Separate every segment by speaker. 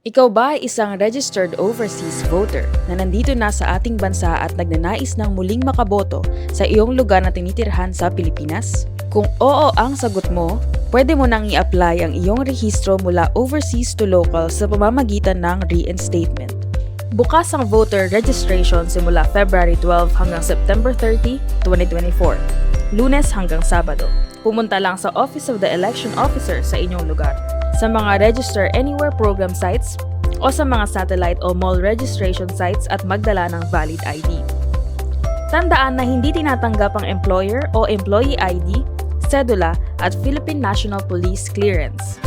Speaker 1: Ikaw ba ay isang registered overseas voter na nandito na sa ating bansa at nagnanais ng muling makaboto sa iyong lugar na tinitirhan sa Pilipinas? Kung oo ang sagot mo, pwede mo nang i-apply ang iyong rehistro mula overseas to local sa pamamagitan ng reinstatement. Bukas ang voter registration simula February 12 hanggang September 30, 2024, Lunes hanggang Sabado. Pumunta lang sa Office of the Election Officer sa inyong lugar, sa mga Register Anywhere program sites o sa mga satellite o mall registration sites at magdala ng valid ID. Tandaan na hindi tinatanggap ang employer o employee ID, cedula at Philippine National Police clearance.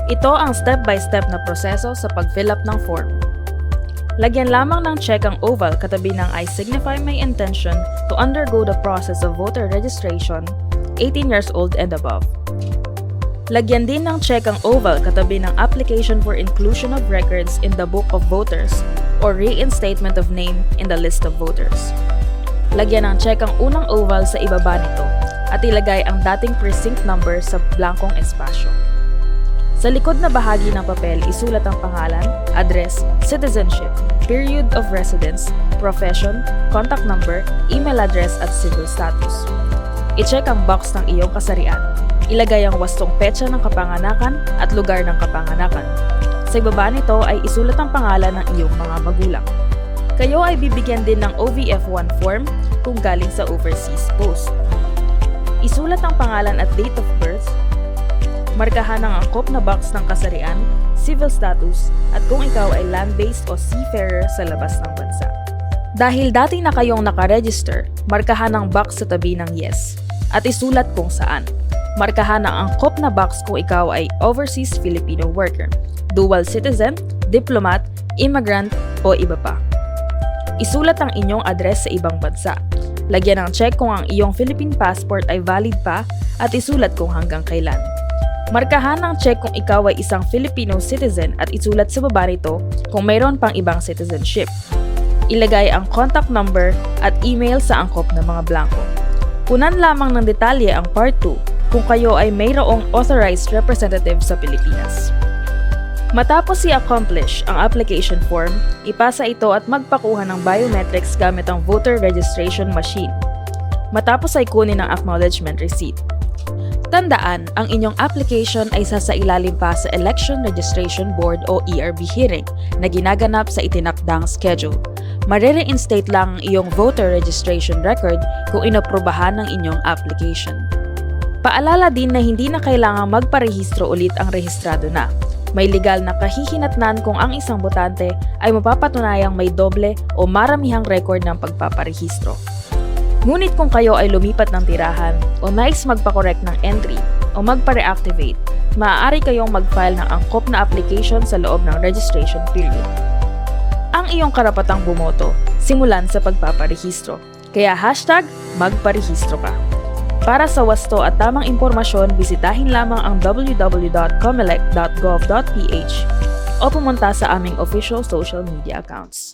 Speaker 1: Ito ang step-by-step na proseso sa pag-fill up ng form. Lagyan lamang ng check ang oval katabi ng I signify my intention to undergo the process of voter registration, 18 years old and above. Lagyan din ng check ang oval katabi ng application for inclusion of records in the book of voters or reinstatement of name in the list of voters. Lagyan ng check ang unang oval sa ibaba nito at ilagay ang dating precinct number sa blankong espasyo. Sa likod na bahagi ng papel, isulat ang pangalan, address, citizenship, period of residence, profession, contact number, email address at civil status. I-check ang box ng iyong kasarian. Ilagay ang wastong petsa ng kapanganakan at lugar ng kapanganakan. Sa ibaba nito ay isulat ang pangalan ng iyong mga magulang. Kayo ay bibigyan din ng OVF1 form kung galing sa overseas post. Isulat ang pangalan at date of birth. Markahan ang angkop na box ng kasarian, civil status, at kung ikaw ay land-based o seafarer sa labas ng bansa. Dahil dati na kayong nakaregister, markahan ang box sa tabi ng yes, at isulat kung saan. Markahan ang angkop na box kung ikaw ay overseas Filipino worker, dual citizen, diplomat, immigrant, o iba pa. Isulat ang inyong address sa ibang bansa. Lagyan ng check kung ang iyong Philippine passport ay valid pa at isulat kung hanggang kailan. Markahan ng check kung ikaw ay isang Filipino citizen at isulat sa baba nito kung mayroon pang ibang citizenship. Ilagay ang contact number at email sa angkop ng mga blanko. Kunan lamang ng detalye ang Part 2 kung kayo ay mayroong authorized representative sa Pilipinas. Matapos i-accomplish ang application form, ipasa ito at magpakuha ng biometrics gamit ang voter registration machine. Matapos ay kunin ang acknowledgement receipt. Tandaan, ang inyong application ay sasailalim pa sa Election Registration Board o ERB hearing na ginaganap sa itinakdang schedule. Mare-reinstate lang ang iyong voter registration record kung inaprubahan ng inyong application. Paalala din na hindi na kailangang magparehistro ulit ang rehistrado na. May legal na kahihinatnan kung ang isang botante ay mapapatunayang may doble o maramihang record ng pagpaparehistro. Ngunit kung kayo ay lumipat ng tirahan o nais magpa-correct ng entry o magpa-reactivate, maaari kayong mag-file ng angkop na application sa loob ng registration period. Ang iyong karapatang bumoto, simulan sa pagpaparehistro. Kaya #magparehistro ka. Para sa wasto at tamang impormasyon, bisitahin lamang ang www.comelec.gov.ph o pumunta sa aming official social media accounts.